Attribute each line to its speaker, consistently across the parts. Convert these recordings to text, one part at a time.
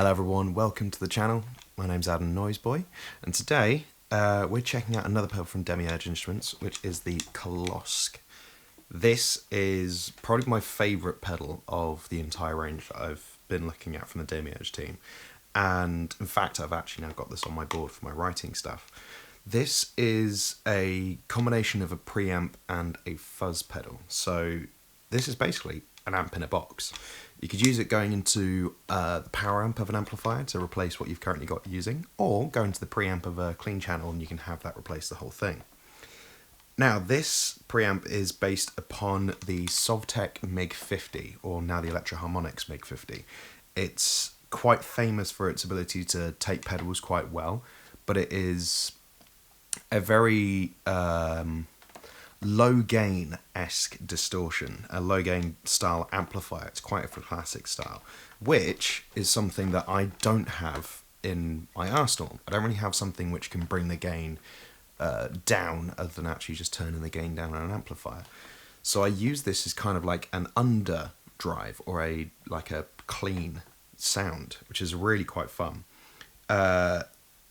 Speaker 1: Hello everyone, welcome to the channel. My name's Adam Noiseboy, and today we're checking out another pedal from Demiurge Instruments, which is the Kolossk. This is probably my favourite pedal of the entire range that I've been looking at from the Demiurge team, and in fact I've actually now got this on my board for my writing stuff. This is a combination of a preamp and a fuzz pedal, so this is basically an amp in a box. You could use it going into the power amp of an amplifier to replace what you've currently got using, or go into the preamp of a clean channel and you can have that replace the whole thing. Now, this preamp is based upon the Sovtek Mig-50, or now the Electro-Harmonix Mig-50. It's quite famous for its ability to take pedals quite well, but it is a very low gain-esque distortion, a low gain style amplifier. It's quite a classic style, which is something that I don't have in my arsenal. I don't really have something which can bring the gain down other than actually just turning the gain down on an amplifier. So I use this as kind of like an underdrive, or a clean sound, which is really quite fun.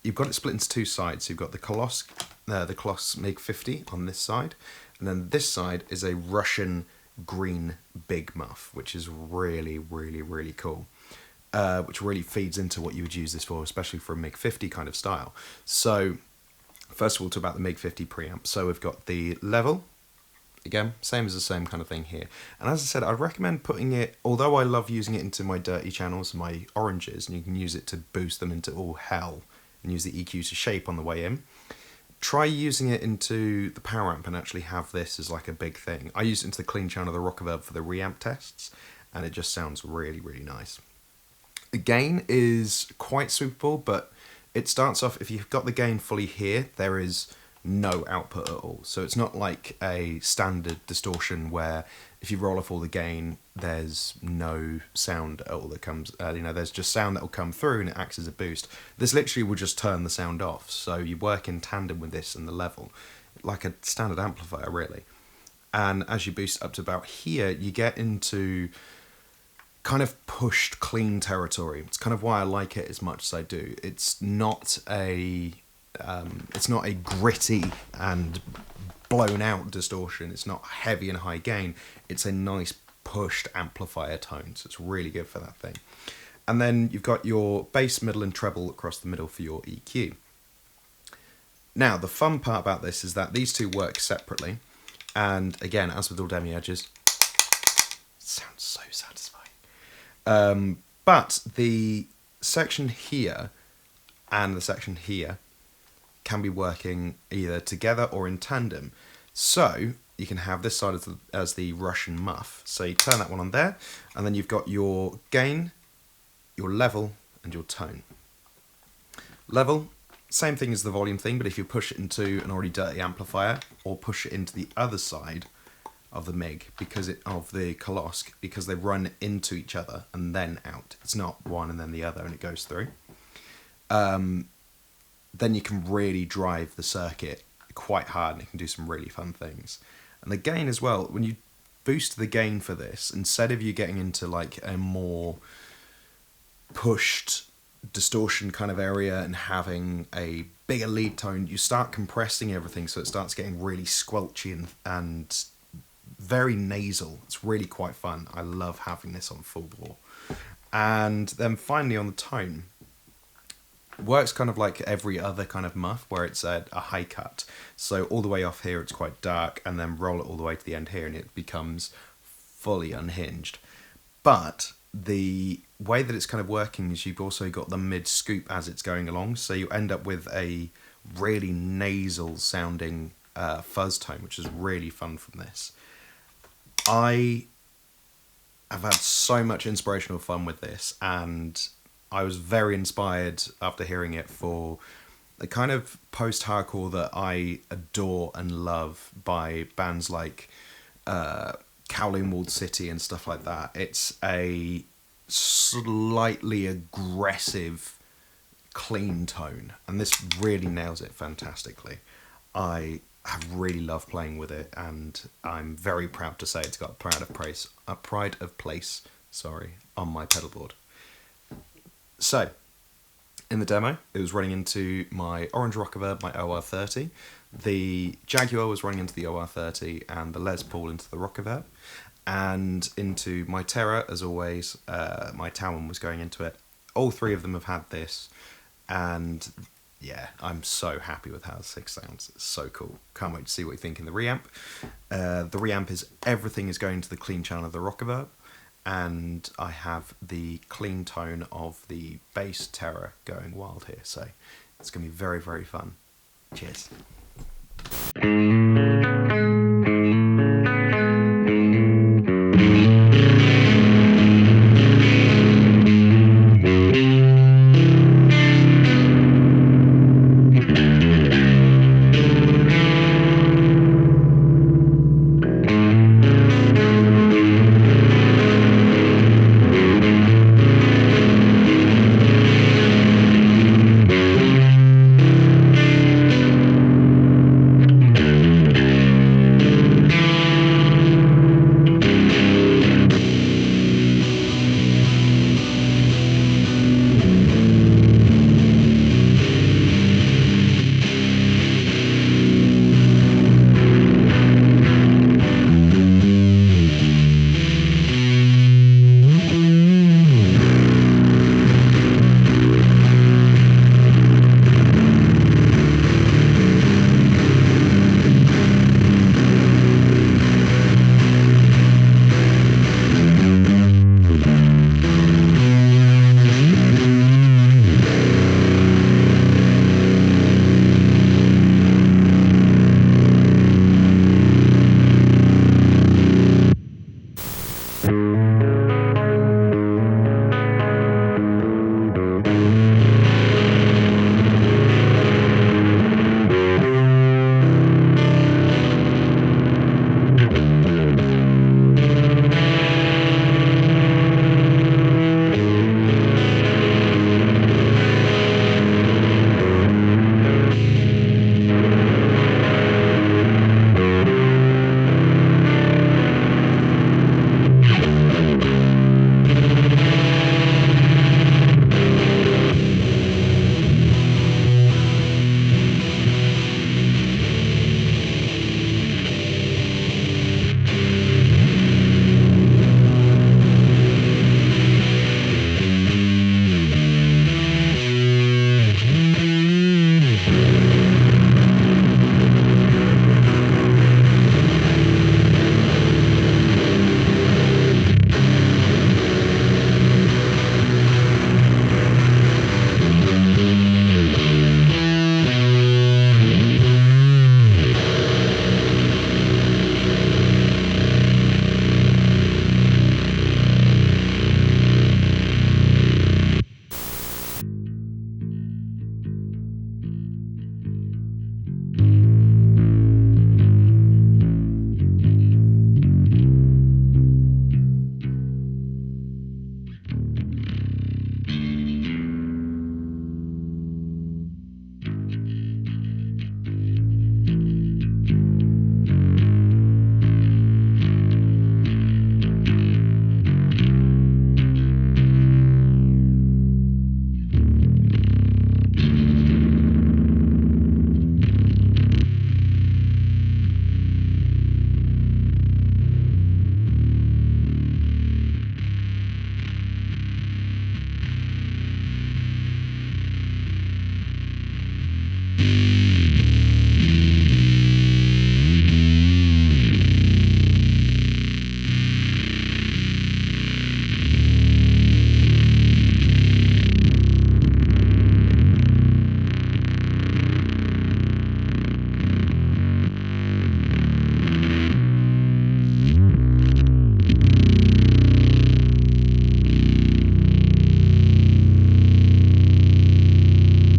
Speaker 1: You've got it split into two sides. You've got the Kolossk Mig-50 on this side, and then this side is a Russian green big muff, which is really cool, which really feeds into what you would use this for, especially for a Mig-50 kind of style. So first of all, talk about the Mig-50 preamp. So we've got the level, again, same as the same kind of thing here. And as I said, I'd recommend putting it, although I love using it into my dirty channels, my oranges, and you can use it to boost them into all hell, and use the EQ to shape on the way in. Try using it into the power amp and actually have this as like a big thing. I used it into the clean channel of the Rockaverb for the Reamp tests, and it just sounds really nice. The gain is quite sweepable, but it starts off, if you've got the gain fully here, there is no output at all. So it's not like a standard distortion where if you roll off all the gain, there's no sound at all that comes, there's just sound that will come through and it acts as a boost. This literally will just turn the sound off. So you work in tandem with this and the level, like a standard amplifier really. And as you boost up to about here, you get into kind of pushed clean territory. It's kind of why I like it as much as I do. It's not a gritty and blown out distortion. It's not heavy and high gain. It's a nice pushed amplifier tone, so it's really good for that thing. And then you've got your bass, middle and treble across the middle for your EQ. Now, the fun part about this is that these two work separately, and again, as with all Demiurges, sounds so satisfying. But the section here and the section here can be working either together or in tandem. So you can have this side as the Russian muff. So you turn that one on there, and then you've got your gain, your level, and your tone. Level, same thing as the volume thing, but if you push it into an already dirty amplifier, or push it into the other side of the Mig, of the Kolossk, because they run into each other and then out. It's not one and then the other, and it goes through. Then you can really drive the circuit quite hard, and it can do some really fun things. And the gain as well, when you boost the gain for this, instead of you getting into like a more pushed distortion kind of area and having a bigger lead tone, you start compressing everything, so it starts getting really squelchy and very nasal. It's really quite fun. I love having this on full bore. And then finally on the tone, works kind of like every other kind of muff, where it's a high cut. So all the way off here it's quite dark, and then roll it all the way to the end here and it becomes fully unhinged. But the way that it's kind of working is you've also got the mid scoop as it's going along, so you end up with a really nasal sounding fuzz tone, which is really fun from this. I have had so much inspirational fun with this, and I was very inspired after hearing it for the kind of post-hardcore that I adore and love by bands like Kowloon Walled City and stuff like that. It's a slightly aggressive, clean tone, and this really nails it fantastically. I have really loved playing with it, and I'm very proud to say it's got a pride of place on my pedal board. So, in the demo, it was running into my Orange Rockerverb, my OR30. The Jaguar was running into the OR30, and the Les Paul into the Rockerverb. And into my Terror, as always, my Talon was going into it. All three of them have had this, and yeah, I'm so happy with how the 6 sounds. It's so cool. Can't wait to see what you think in the Reamp. The Reamp is everything is going to the clean channel of the Rockerverb, and I have the clean tone of the bass Terror going wild here, so it's going to be very, very fun. Cheers.